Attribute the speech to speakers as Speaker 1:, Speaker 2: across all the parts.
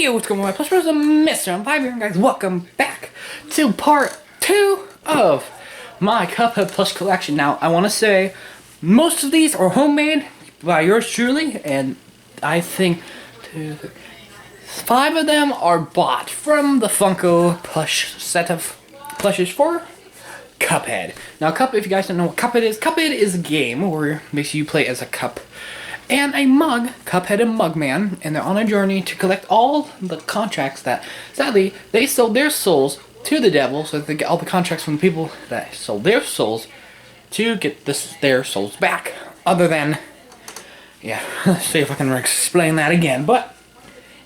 Speaker 1: Hey, what's going on, my Plush Bros? Mr. I'm Five here, guys. Welcome back to part 2 of my Cuphead plush collection. Now, I want to say, most of these are homemade by yours truly, and I think 5 of them are bought from the Funko plush set of plushes for Cuphead. Now, Cuphead, if you guys don't know what Cuphead is a game where basically you play as a cup and a mug, Cuphead and Mugman, and they're on a journey to collect all the contracts that, sadly, they sold their souls to the devil, so that they get all the contracts from the people that sold their souls to get their souls back. Other than, yeah, let's see if I can explain that again. But,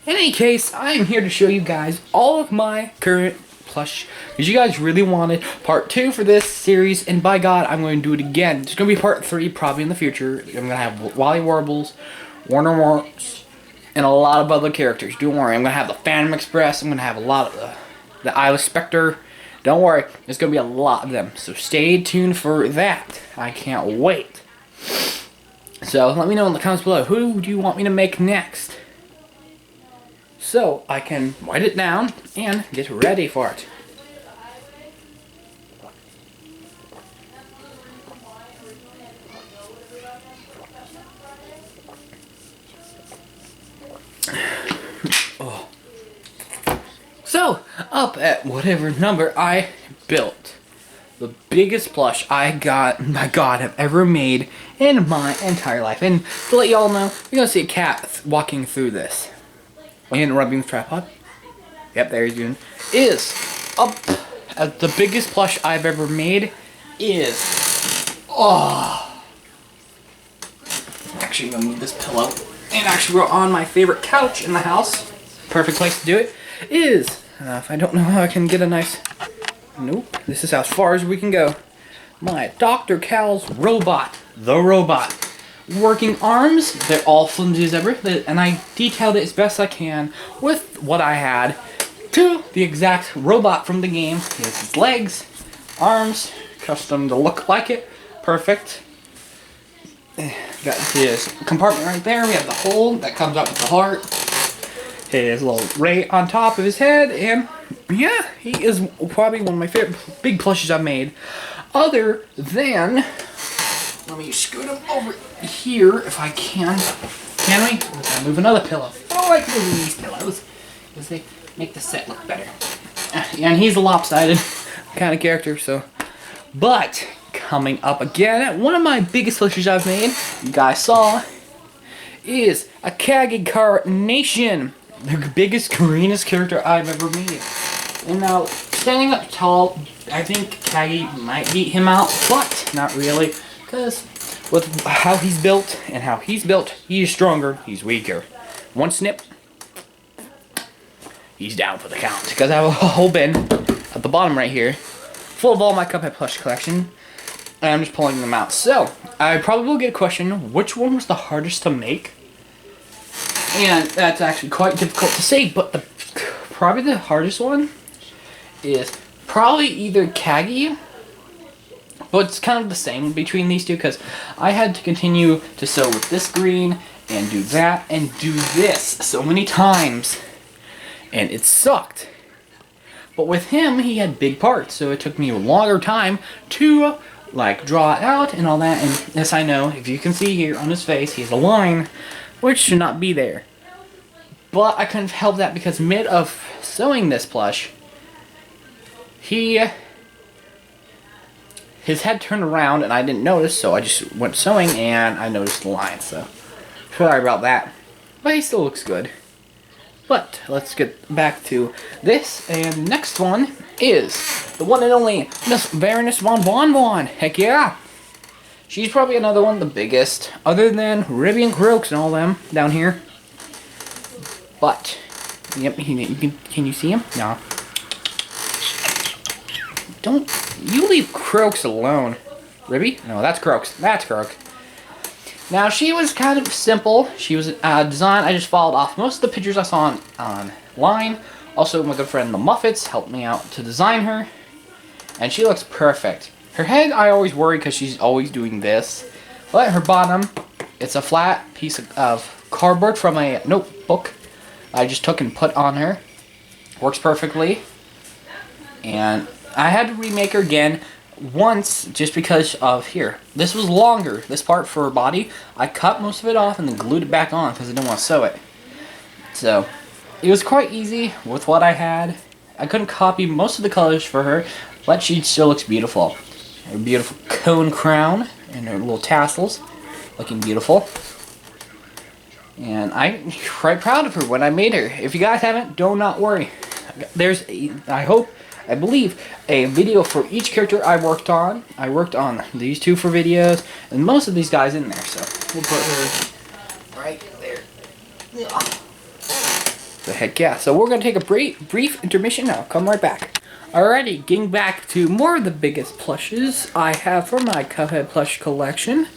Speaker 1: in any case, I am here to show you guys all of my current plush, because you guys really wanted part 2 for this series, and by God, I'm going to do it again. It's going to be part 3 probably in the future. I'm going to have Wally Warbles, Warner Warps, and a lot of other characters. Don't worry, I'm going to have the Phantom Express, I'm going to have a lot of the Eyeless Spectre. Don't worry, there's going to be a lot of them, so stay tuned for that. I can't wait. So, let me know in the comments below, who do you want me to make next? So I can write it down and get ready for it. Oh. So, up at whatever number I built, the biggest plush I got, my God, have ever made in my entire life. And to let y'all know, you're going to see a cat walking through this. And rubbing the tripod. Yep, there he's doing. Is up at the biggest plush I've ever made is actually I'm gonna move this pillow. And actually we're on my favorite couch in the house. Perfect place to do it. Is if I don't know how I can get a nice nope. This is as far as we can go. My Dr. Kahl's robot. The robot. Working arms, they're all flimsy as ever, and I detailed it as best I can with what I had to the exact robot from the game. He has his legs, arms, custom to look like it, perfect. Got his compartment right there, we have the hole that comes out with the heart, his little ray on top of his head, and yeah, he is probably one of my favorite big plushes I've made, other than, let me scoot him over here if I can. Can we? We're gonna move another pillow. I like moving these pillows because they make the set look better. And he's a lopsided kind of character, so. But coming up again, one of my biggest plushes I've made, you guys saw, is a Cagney Carnation, the biggest, greenest character I've ever made. And now, standing up tall, I think Cagney might beat him out, but not really. Because with how he's built and how he's built, he is stronger, he's weaker. One snip, he's down for the count. Because I have a whole bin at the bottom right here, full of all my Cuphead plush collection, and I'm just pulling them out. So, I probably will get a question, which one was the hardest to make? And that's actually quite difficult to say, but probably the hardest one is probably either Cagney, but it's kind of the same between these two because I had to continue to sew with this green and do that and do this so many times. And it sucked. But with him, he had big parts, so it took me a longer time to like draw it out and all that. And yes, I know, if you can see here on his face, he has a line which should not be there. But I couldn't help that because mid of sewing this plush, his head turned around and I didn't notice, so I just went sewing and I noticed the line, so sorry about that. But he still looks good. But let's get back to this, and next one is the one and only Miss Baroness Von Bon Bon. Heck yeah! She's probably another one, the biggest, other than Ribby and Croaks and all them down here. But, yep, can you see him? No. Don't you leave Croaks alone. Ribby? No, that's Croaks. That's Croaks. Now, she was kind of simple. She was designed, I just followed off most of the pictures I saw online. Also, my good friend the Muffets helped me out to design her. And she looks perfect. Her head, I always worry because she's always doing this. But her bottom, it's a flat piece of cardboard from a notebook I just took and put on her. Works perfectly. And I had to remake her again once just because of here. This was longer. This part for her body, I cut most of it off and then glued it back on because I didn't want to sew it. So it was quite easy with what I had. I couldn't copy most of the colors for her, but she still looks beautiful. Her beautiful cone crown and her little tassels looking beautiful. And I'm quite proud of her when I made her. If you guys haven't, do not worry. There's, I believe, a video for each character I worked on. I worked on these two for videos, and most of these guys in there. So we'll put her right there. The heck yeah. So we're going to take a brief intermission now. Come right back. Alrighty, getting back to more of the biggest plushes I have for my Cuphead plush collection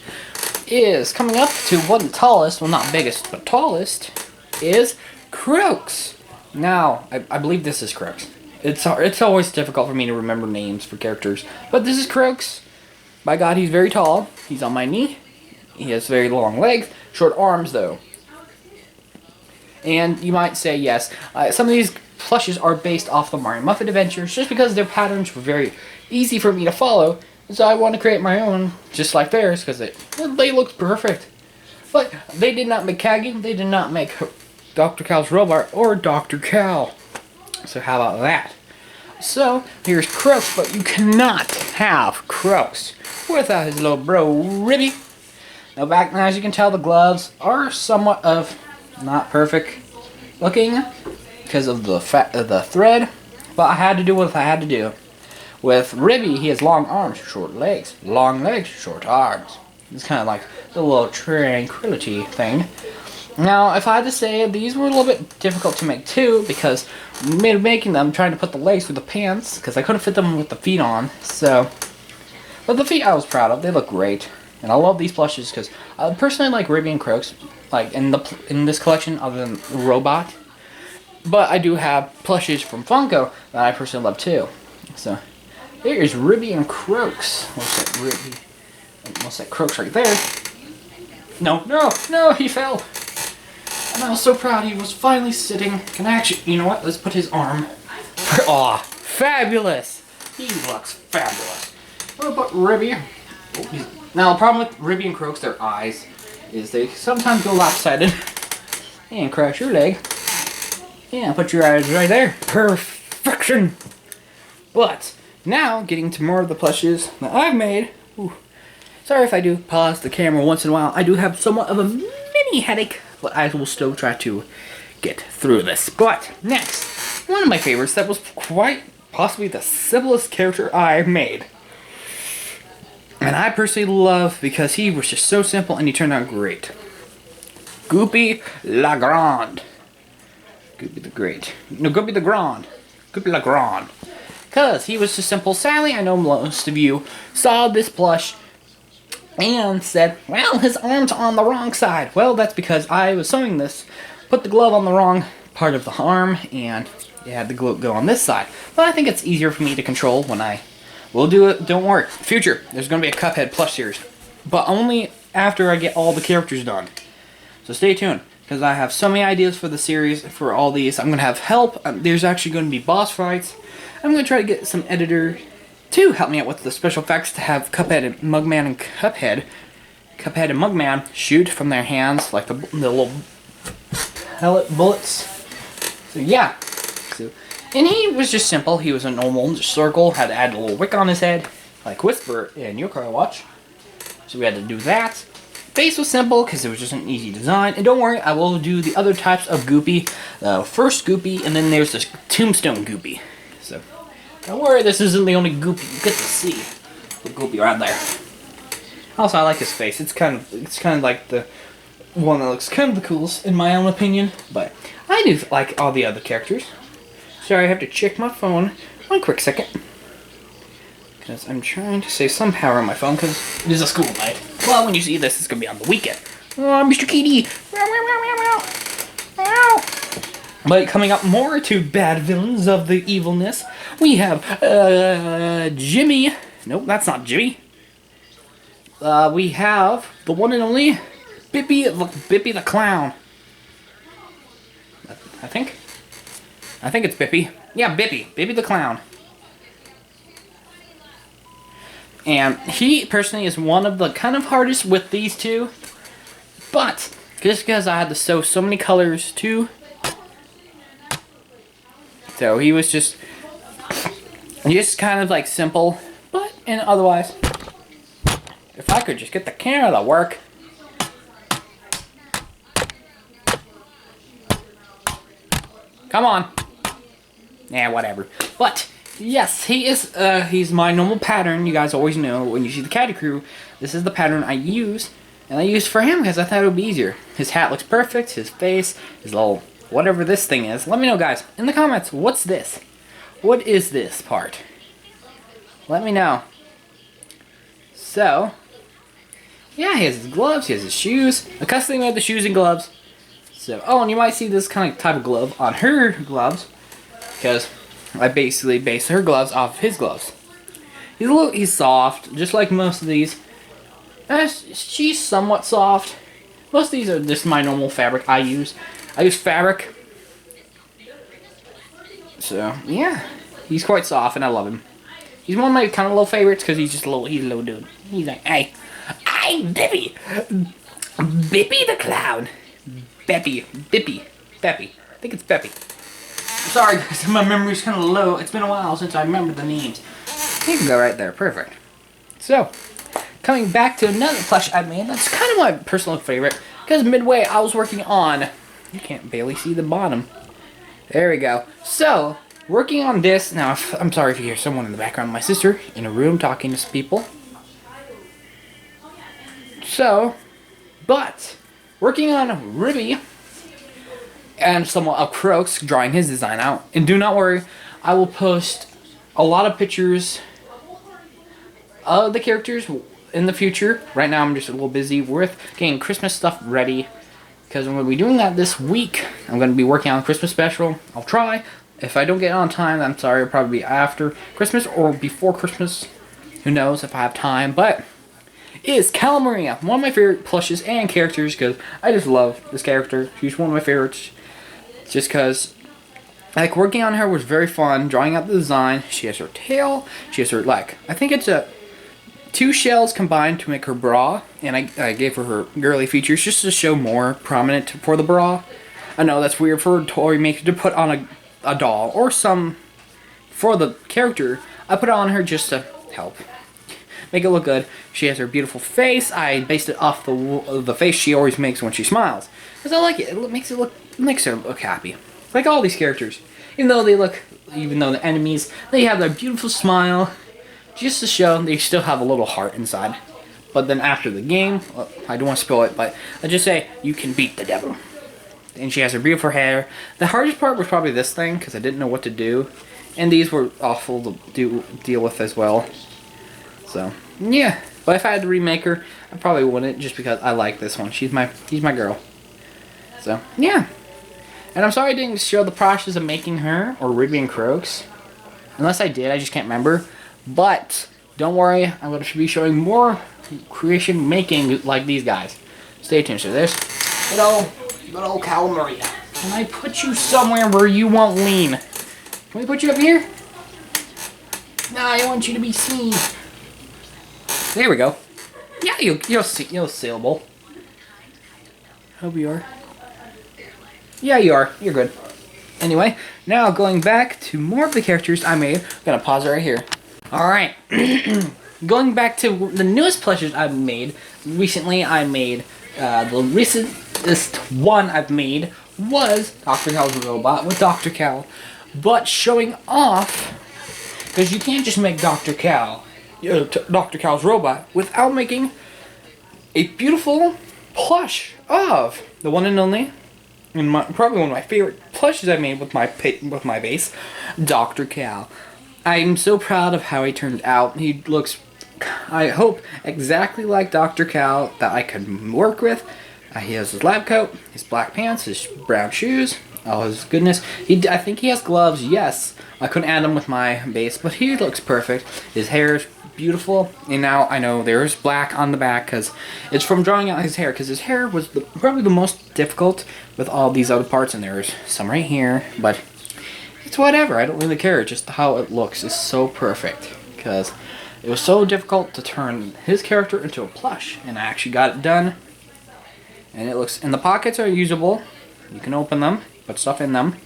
Speaker 1: is coming up to one of the tallest, well not biggest, but tallest, is Croaks. Now, I believe this is Croaks. It's always difficult for me to remember names for characters, but this is Croaks. By God, he's very tall. He's on my knee. He has very long legs, short arms though. And you might say, yes, some of these plushes are based off the Mario Muffet Adventures just because their patterns were very easy for me to follow. So I want to create my own just like theirs because they look perfect. But they did not make Cagney, they did not make Dr. Kal's robot or Dr. Kahl. So how about that? So here's Croaks, but you cannot have Croaks without his little bro Ribby. Now as you can tell, the gloves are somewhat of not perfect looking because of the thread, but I had to do what I had to do. With Ribby, he has long arms, short legs. Long legs, short arms. It's kind of like the little tranquility thing. Now, if I had to say, these were a little bit difficult to make too, because making them, trying to put the legs through the pants, because I couldn't fit them with the feet on, so. But the feet I was proud of, they look great. And I love these plushes, because I personally like Ribby and Croaks, like in this collection, other than Robot. But I do have plushes from Funko that I personally love too. So, there's Ribby and Croaks. What's that Croaks right there? No, he fell. And I was so proud he was finally sitting. Can I actually, you know what? Let's put his arm. Aw, fabulous. He looks fabulous. What about Ribby? Now, the problem with Ribby and Croaks, their eyes, is they sometimes go lopsided. And crash your leg. Yeah, put your eyes right there. Perfection. But now, getting to more of the plushes that I've made. Ooh, sorry if I do pause the camera once in a while. I do have somewhat of a mini headache, but I will still try to get through this. But next, one of my favorites that was quite possibly the simplest character I made. And I personally love because he was just so simple and he turned out great. Goopy Le Grande. Goopy the Great. No, Goopy Le Grande. Goopy Le Grande. Because he was just simple. Sadly, I know most of you saw this plush and said, well, his arm's on the wrong side. Well, that's because I was sewing this, put the glove on the wrong part of the arm, and it had the glove go on this side. But I think it's easier for me to control when I will do it. Don't worry. Future, there's going to be a Cuphead plush series. But only after I get all the characters done. So stay tuned. Because I have so many ideas for the series, for all these. I'm going to have help. There's actually going to be boss fights. I'm going to try to get some editor to help me out with the special effects to have Cuphead and Mugman and Cuphead and Mugman shoot from their hands like the little pellet bullets. So yeah. And he was just simple. He was a normal circle. Had to add a little wick on his head, like Whisper in Your Car Watch. So we had to do that. Base was simple because it was just an easy design. And don't worry, I will do the other types of Goopy. First Goopy, and then there's this Tombstone Goopy. So don't worry, this isn't the only Goopy you get to see. The Goopy right there. Also, I like his face. It's kind of like the one that looks kind of the coolest in my own opinion. But I do like all the other characters. Sorry, I have to check my phone. One quick second. Because I'm trying to save some power on my phone because it is a school night. Well, when you see this, it's going to be on the weekend. Oh, Mr. Caty! But coming up more to bad villains of the evilness, we have Djimmi. Nope, that's not Djimmi. We have the one and only Beppi the Clown. I think. I think it's Beppi. Yeah, Beppi the Clown. And he personally is one of the kind of hardest with these two. But just because I had to sew so many colors too. So he was just kind of like simple. But and otherwise, if I could just get the camera to work. Come on. Yeah, whatever. But yes, he is. He's my normal pattern. You guys always know when you see the Caty Crew, this is the pattern I use, and I use for him because I thought it would be easier. His hat looks perfect. His face, his little whatever this thing is. Let me know, guys, in the comments. What's this? What is this part? Let me know. So, yeah, he has his gloves. He has his shoes. I custom made the shoes and gloves. So, oh, and you might see this kind of type of glove on her gloves. Because I basically based her gloves off of his gloves. He's soft, just like most of these. She's somewhat soft. Most of these are just my normal fabric I use. I use fabric. So, yeah. He's quite soft and I love him. He's one of my kind of little favorites because he's a little dude. He's like, hey, Beppi the Clown. Beppi. I think it's Beppi. Sorry guys, my memory's kind of low. It's been a while since I remember the names. You can go right there, perfect. So, coming back to another plush I made, that's kind of my personal favorite. Because midway I was working on, you can't barely see the bottom. There we go. So, working on this, now I'm sorry if you hear someone in the background, my sister in a room talking to some people. So, but, working on Ribby and somewhat of Croaks, drawing his design out. And do not worry, I will post a lot of pictures of the characters in the future. Right now I'm just a little busy with getting Christmas stuff ready, because I'm going to be doing that this week. I'm going to be working on a Christmas special. I'll try. If I don't get it on time, I'm sorry, it'll probably be after Christmas or before Christmas. Who knows if I have time, but is Cala Maria, one of my favorite plushes and characters, because I just love this character. She's one of my favorites. Just because, like, working on her was very fun. Drawing out the design. She has her tail. She has her, like, I think it's two shells combined to make her bra. And I gave her girly features just to show more prominent for the bra. I know that's weird for a toy maker to put on a doll or some for the character. I put it on her just to help make it look good. She has her beautiful face. I based it off the face she always makes when she smiles, because I like it. It makes her look happy, like all these characters. Even though the enemies, they have their beautiful smile, just to show they still have a little heart inside. But then after the game, well, I don't want to spoil it, but I just say you can beat the devil. And she has her beautiful hair. The hardest part was probably this thing, because I didn't know what to do, and these were awful to deal with as well. So yeah, but if I had to remake her, I probably wouldn't, just because I like this one. She's my girl. So yeah, and I'm sorry I didn't show the process of making her or Ribby and Croaks. Unless I did, I just can't remember. But don't worry, I'm going to be showing more creation making like these guys. Stay tuned. So there's good old Cala Maria. Can I put you somewhere where you won't lean? Can we put you up here? No, I want you to be seen. There we go. Yeah, you're seeable. Hope you are. Yeah, you are. You're good. Anyway, now going back to more of the characters I made. I'm gonna pause it right here. Alright. Going back to the newest plushes I've made. Recently, I made the recentest one I've made was Dr. Kahl's robot with Dr. Kahl. But showing off, because you can't just make Dr. Kahl's robot without making a beautiful plush of the one and only, and probably one of my favorite plushes I made with my base, Dr. Kahl. I'm so proud of how he turned out. He looks, I hope, exactly like Dr. Kahl that I can work with. He has his lab coat, his black pants, his brown shoes, Oh his goodness. I think he has gloves, yes. I couldn't add him with my base, but he looks perfect. His hair is beautiful, and now I know there's black on the back because it's from drawing out his hair, because his hair was probably the most difficult with all these other parts, and there's some right here, but it's whatever. I don't really care. Just how it looks is so perfect, because it was so difficult to turn his character into a plush, and I actually got it done. And it looks, and the pockets are usable. You can open them, put stuff in them.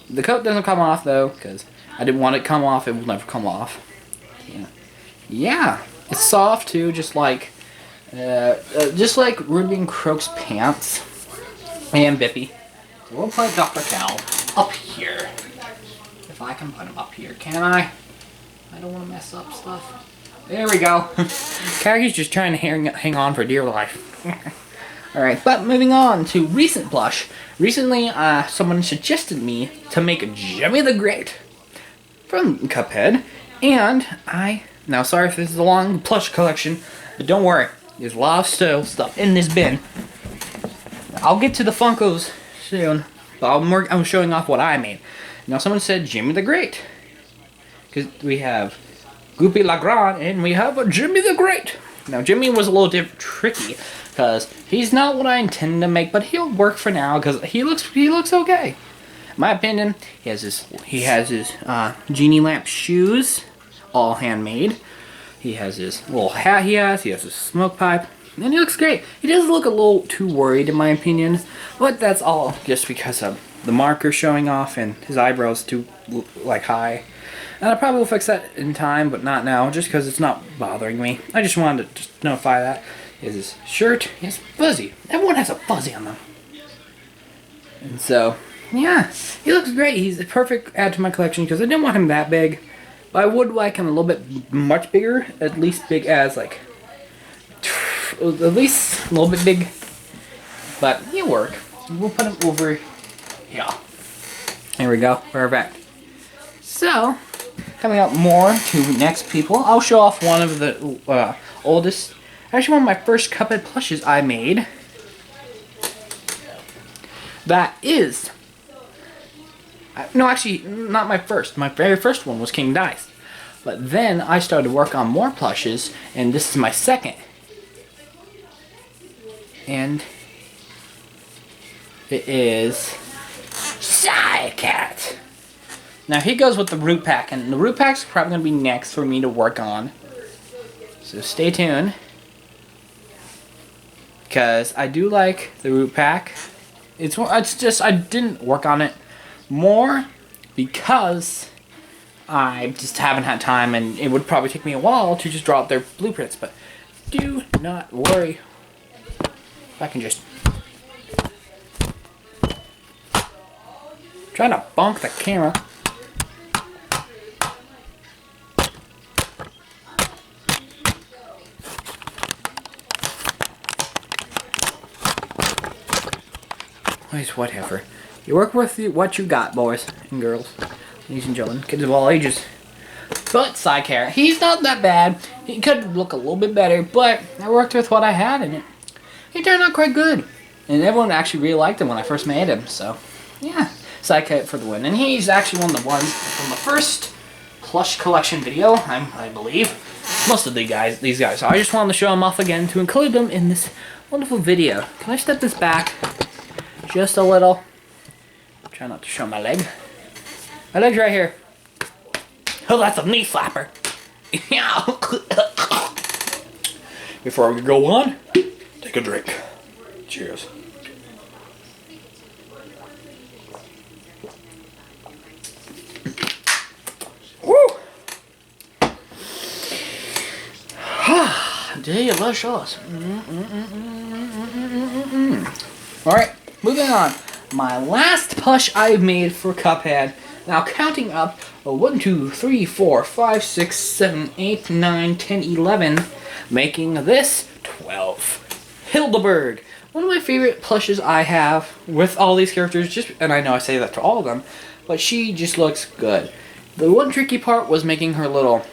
Speaker 1: The coat doesn't come off though, because I didn't want it to come off. It will never come off. Yeah, it's soft too, just like Ribby and Croaks pants and Beppi. So we'll put Dr. Kahl up here. If I can put him up here, can I? I don't want to mess up stuff. There we go. Cagney's just trying to hang on for dear life. Alright, but moving on to recent plush. Recently, someone suggested me to make a Djimmi the Great from Cuphead, and now sorry if this is a long plush collection, but don't worry, there's a lot of still stuff in this bin. I'll get to the Funkos soon, but I'm showing off what I made. Now someone said Djimmi the Great, because we have Goopy Le Grande and we have a Djimmi the Great. Now Djimmi was a little tricky, because he's not what I intended to make, but he'll work for now because he looks okay. In my opinion, he has his genie lamp shoes, all handmade. He has his little hat he has his smoke pipe, and he looks great. He does look a little too worried in my opinion, but that's all just because of the marker showing off and his eyebrows too high. And I probably will fix that in time, but not now, just because it's not bothering me. I just wanted to just notify that. His shirt is fuzzy. Everyone has a fuzzy on them. And so, yeah, he looks great. He's a perfect add to my collection because I didn't want him that big. But I would like him a little bit much bigger, at least big as at least a little bit big. But he'll work. We'll put him over here. There we go. Perfect. So, coming up more to next people, I'll show off one of the oldest, actually one of my first Cuphead plushes I made. That is, no actually, not my first. My very first one was King Dice. But then I started to work on more plushes, and this is my second. And it is Psycarrot. Now he goes with the root pack, and the root pack's probably going to be next for me to work on. So stay tuned, because I do like the root pack. It's just I didn't work on it more because I just haven't had time, and it would probably take me a while to just draw out their blueprints. But do not worry. If I can just try to bonk the camera. Whatever. You work with what you got, boys and girls, ladies and gentlemen, kids of all ages. But Psycarrot, he's not that bad. He could look a little bit better, but I worked with what I had, and he turned out quite good. And everyone actually really liked him when I first made him. So, yeah, Psycarrot for the win. And he's actually one of the ones from the first plush collection video, I believe. Most of these guys. So I just wanted to show them off again to include them in this wonderful video. Can I step this back? Just a little. Try not to show my leg. My leg's right here. Oh, that's a knee slapper. Before we go on, take a drink. Cheers. Woo! Delicious. Alright. Moving on, my last plush I've made for Cuphead. Now counting up 1, 2, 3, 4, 5, 6, 7, 8, 9, 10, 11, making this 12. Hilda Berg, one of my favorite plushes I have with all these characters. And I know I say that to all of them, but she just looks good. The one tricky part was making her little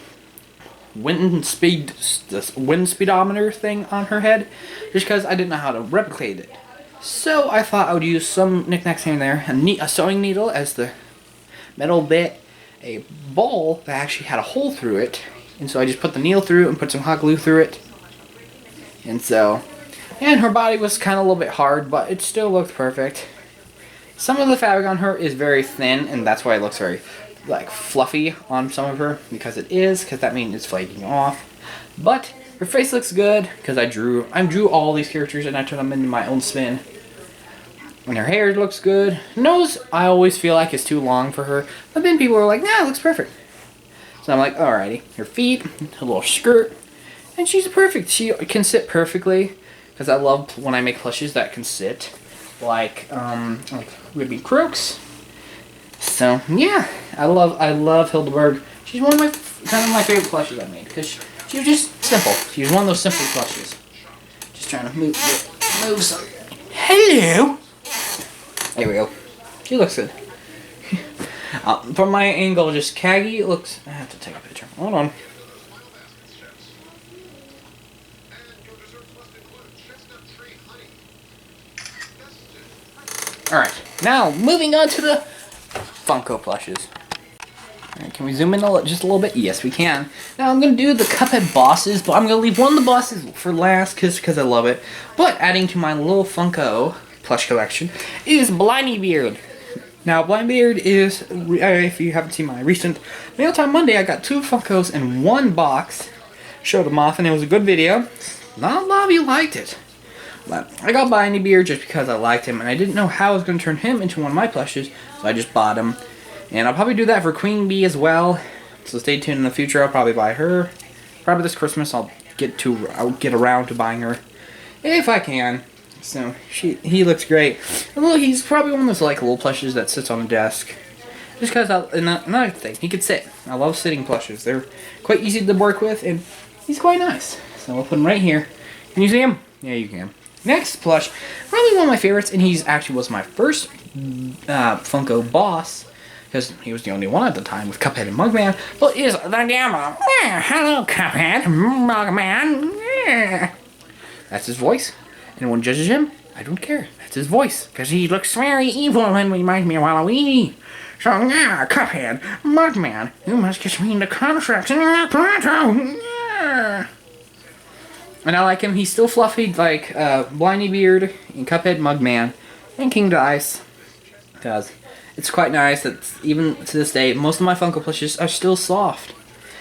Speaker 1: wind speedometer thing on her head, just because I didn't know how to replicate it. So I thought I would use some knickknacks here and there. A sewing needle as the metal bit, a ball that actually had a hole through it, and so I just put the needle through and put some hot glue through it. And so, and her body was kind of a little bit hard, but it still looked perfect. Some of the fabric on her is very thin, and that's why it looks very like fluffy on some of her, because that means it's flaking off. But her face looks good because I drew all these characters and I turned them into my own spin. And her hair looks good. Nose, I always feel like is too long for her, but then people are like, nah, it looks perfect. So I'm like, alrighty. Her feet, her little skirt, and she's perfect. She can sit perfectly because I love when I make plushes that can sit, like Ribby and Croaks. So yeah, I love Hilda Berg. She's one of my my favorite plushes I made because she was just simple. She was one of those simple plushes. Just trying to move some. Hello. There we go. She looks good. From my angle, just Cagney looks. I have to take a picture. Hold on. Alright, now moving on to the Funko plushes. Alright, can we zoom in just a little bit? Yes, we can. Now I'm going to do the Cuphead bosses, but I'm going to leave one of the bosses for last because I love it. But adding to my little Funko plush collection is Blindybeard. Now, Blindybeard is, if you haven't seen my recent Mail Time Monday, I got 2 Funkos in one box. Showed them off, and it was a good video. Not a lot of you liked it. But I got Blindybeard just because I liked him, and I didn't know how I was going to turn him into one of my plushes, so I just bought him. And I'll probably do that for Queen Bee as well. So stay tuned in the future. I'll probably buy her. Probably this Christmas I'll get around to buying her if I can. So he looks great. Although he's probably one of those like little plushes that sits on a desk. Just because another thing, he could sit. I love sitting plushes. They're quite easy to work with, and he's quite nice. So we'll put him right here. Can you see him? Yeah, you can. Next plush, probably one of my favorites, and he's actually was my first Funko boss, because he was the only one at the time with Cuphead and Mugman, but is the Gamma. Hello, Cuphead, Mugman. That's his voice. Anyone judges him? I don't care. That's his voice, because he looks very evil and reminds me of Waluigi. So, yeah, Cuphead, Mugman, you must kiss me in the contract. And I like him. He's still fluffy like Blindybeard and Cuphead, Mugman, and King Dice. Because it's quite nice that even to this day, most of my Funko plushes are still soft.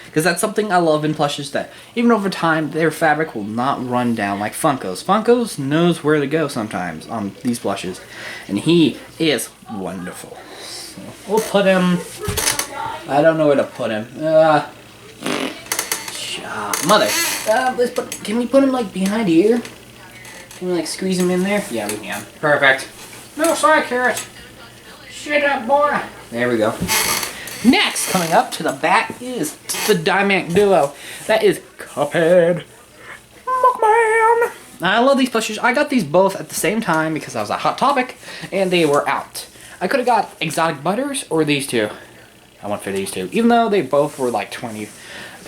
Speaker 1: Because that's something I love in plushes, that even over time, their fabric will not run down like Funko's. Funko's knows where to go sometimes on these plushes. And he is wonderful. So we'll put him... I don't know where to put him. Mother. Can we put him like behind here? Can we like squeeze him in there? Yeah, we can. Perfect. No, Psycarrot. Shut up, boy. There we go. Next, coming up to the back is the dynamic duo. That is Cuphead, Mugman. I love these plushes. I got these both at the same time because I was a Hot Topic, and they were out. I could have got Exotic Butters or these two. I went for these two, even though they both were like 20.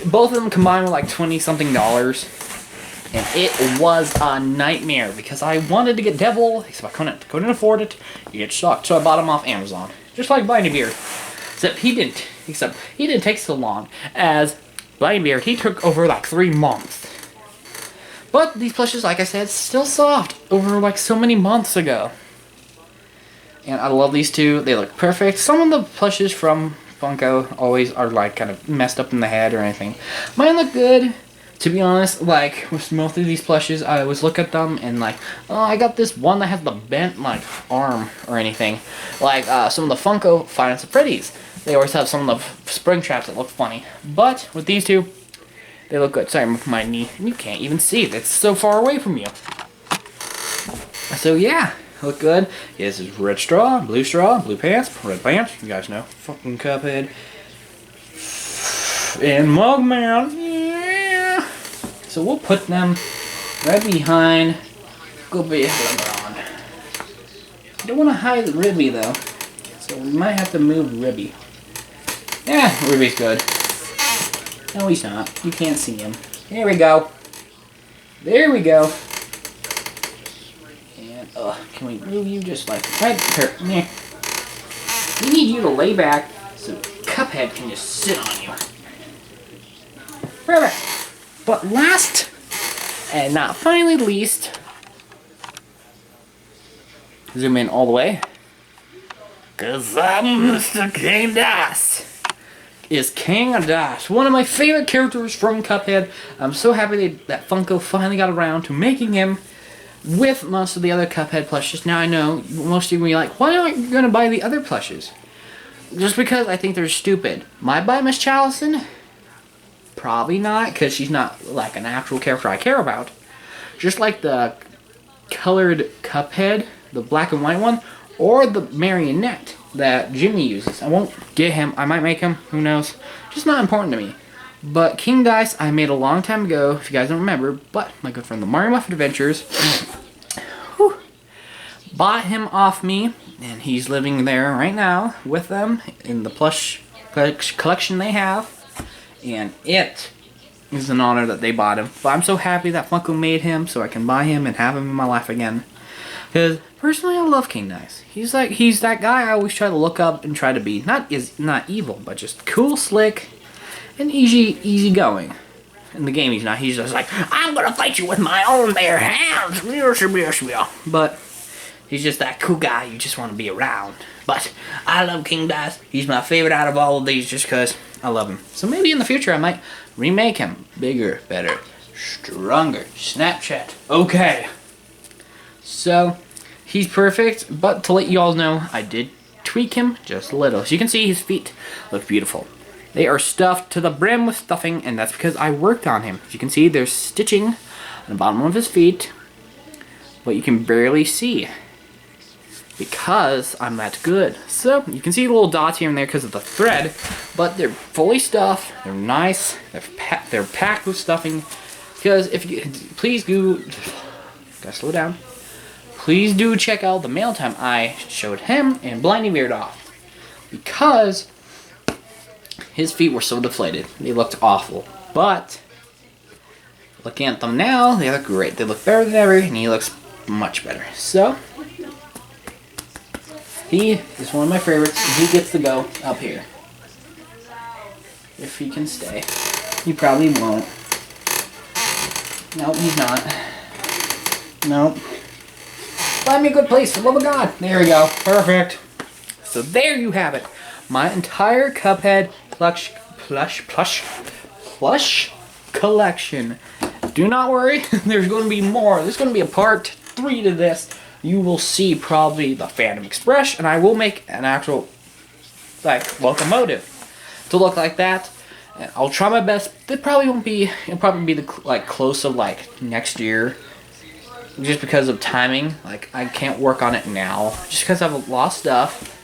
Speaker 1: Both of them combined were like $20-something, and it was a nightmare because I wanted to get Devil, except I couldn't afford it. It sucked, so I bought them off Amazon, just like Blindybeard. Except he didn't take so long as Blindybeard. He took over like 3 months. But these plushes, like I said, still soft over like so many months ago. And I love these two. They look perfect. Some of the plushes from Funko always are like kind of messed up in the head or anything. Mine look good. To be honest, like with most of these plushes, I always look at them and like, oh, I got this one that has the bent like arm or anything. Like some of the Funko Five Nights at Freddy's. They always have some of the spring traps that look funny. But with these two, they look good. Sorry, my knee. You can't even see it. It's so far away from you. So yeah, look good. This is red straw, blue pants, red pants. You guys know. Fucking Cuphead. And Mugman. Yeah. So we'll put them right behind Goopy Le Grande. I don't want to hide Ribby though. So we might have to move Ribby. Yeah, Ribby's good. No, he's not. You can't see him. There we go. There we go. And, Can we move you just like right here? Yeah. We need you to lay back so Cuphead can just sit on you. Perfect. But last and not finally least, zoom in all the way, cause I'm Mr. King Das. Is King Das, one of my favorite characters from Cuphead. I'm so happy that Funko finally got around to making him with most of the other Cuphead plushes. Now I know most of you will be like, why aren't you going to buy the other plushes? Just because I think they're stupid. Might buy Miss Chalison? Probably not, because she's not like an actual character I care about. Just like the colored Cuphead, the black and white one, or the marionette that Djimmi uses. I won't get him. I might make him. Who knows? Just not important to me. But King Dice I made a long time ago, if you guys don't remember, but my good friend the Mario Muffin Adventures whew, bought him off me, and he's living there right now with them in the plush collection they have, and it is an honor that they bought him. But I'm so happy that Funko made him so I can buy him and have him in my life again. Because personally, I love King Dice. He's that guy I always try to look up and try to be. Not evil, but just cool, slick, and easy going. In the game, he's just like, I'm gonna fight you with my own bare hands. But he's just that cool guy you just want to be around. But I love King Dice. He's my favorite out of all of these just because I love him. So maybe in the future I might remake him. Bigger, better, stronger. Snapchat. Okay. So, he's perfect, but to let you all know, I did tweak him just a little. So you can see his feet look beautiful. They are stuffed to the brim with stuffing, and that's because I worked on him. As you can see, there's stitching on the bottom of his feet, but you can barely see because I'm that good. So, you can see little dots here and there because of the thread, but they're fully stuffed, they're nice, they're packed with stuffing, because if you, please do, gotta slow down. Please do check out the mail time I showed him and Blindy Beard off. Because his feet were so deflated. They looked awful. But looking at them now, they look great. They look better than ever, and he looks much better. So, he is one of my favorites, and he gets to go up here. If he can stay. He probably won't. Nope, he's not. Nope. Find me a good place, for the love of God. There we go. Perfect. So there you have it. My entire Cuphead plush collection. Do not worry. There's going to be more. There's going to be a part 3 to this. You will see probably the Phantom Express, and I will make an actual locomotive to look like that. And I'll try my best. It probably won't be. It'll probably be the close of next year. Just because of timing, I can't work on it now. Just because I've a lot of stuff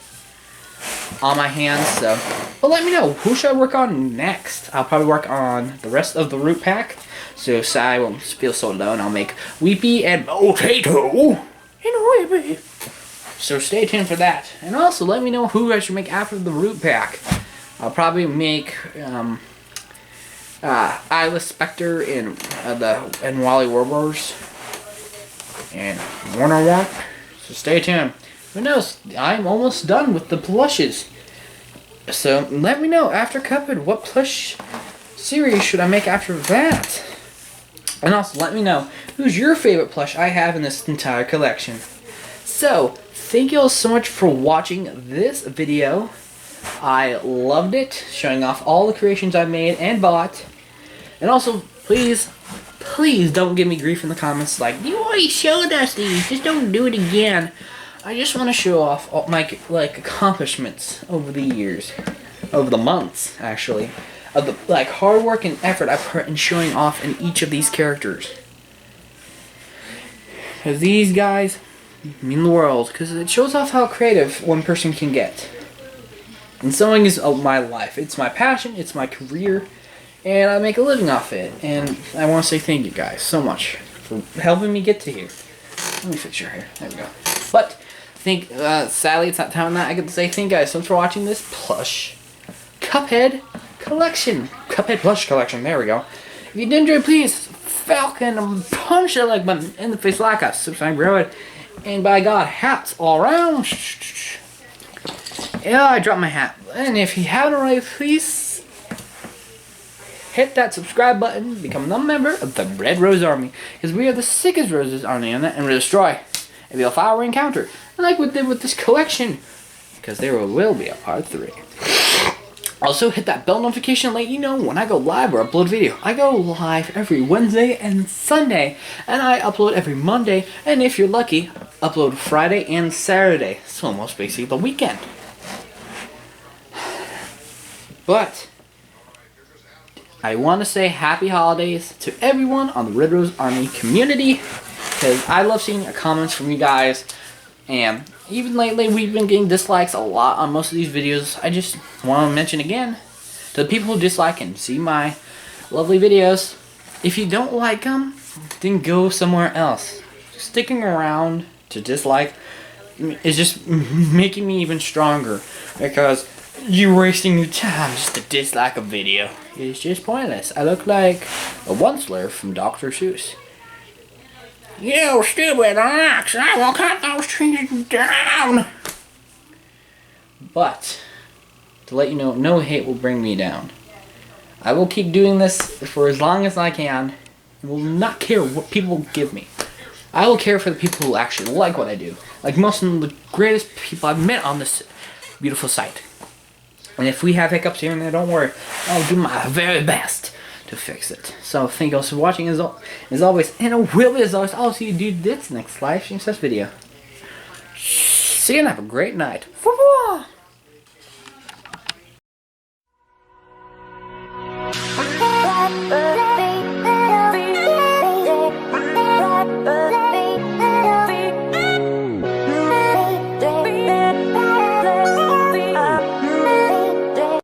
Speaker 1: on my hands, so. But let me know, who should I work on next? I'll probably work on the rest of the root pack, so I won't feel so alone. I'll make Weepy and Potato and Ribby. So stay tuned for that. And also, let me know who I should make after the root pack. I'll probably make Isla Spectre and Wally Warblers. And Warner Womp. So stay tuned. Who knows? I'm almost done with the plushes. So let me know after Cuphead what plush series should I make after that. And also let me know who's your favorite plush I have in this entire collection. So thank you all so much for watching this video. I loved it, showing off all the creations I made and bought. And also please don't give me grief in the comments like, you already showed us these, just don't do it again. I just want to show off all my accomplishments over the years, over the months actually, of the hard work and effort I put in showing off in each of these characters. Because these guys mean the world, because it shows off how creative one person can get. And sewing is my life. It's my passion, it's my career, and I make a living off it. And I want to say thank you guys so much for helping me get to here. Let me fix your hair. There we go. But sadly, it's not time on that. I get to say thank you guys so much for watching this plush Cuphead collection. Cuphead plush collection. There we go. If you did enjoy, please Falcon Punch that like button in the face like us. Subscribe, grow it. And by God, hats all around. Yeah, I dropped my hat. And if you haven't already, please hit that subscribe button. Become a member of the Red Rose Army. Because we are the sickest roses on the internet and we destroy every flower we encounter. Like we did with this collection. Because there will be a part 3. Also, hit that bell notification to let you know when I go live or upload video. I go live every Wednesday and Sunday, and I upload every Monday, and if you're lucky, upload Friday and Saturday. So almost basically the weekend. But I want to say happy holidays to everyone on the Red Rose Army community, because I love seeing comments from you guys, and even lately we've been getting dislikes a lot on most of these videos. I just want to mention again to the people who dislike and see my lovely videos, if you don't like them, then go somewhere else. Sticking around to dislike is just making me even stronger, because you're wasting your time just to dislike a video. It's just pointless. I look like a Onceler from Dr. Seuss. You stupid ox! I will cut those trees down! But, to let you know, no hate will bring me down. I will keep doing this for as long as I can, and will not care what people give me. I will care for the people who actually like what I do. Like most of the greatest people I've met on this beautiful site. And if we have hiccups here and there, don't worry. I'll do my very best to fix it. So thank you all for watching as always, and it will be as always. I'll see you do this next live stream video. See you and have a great night.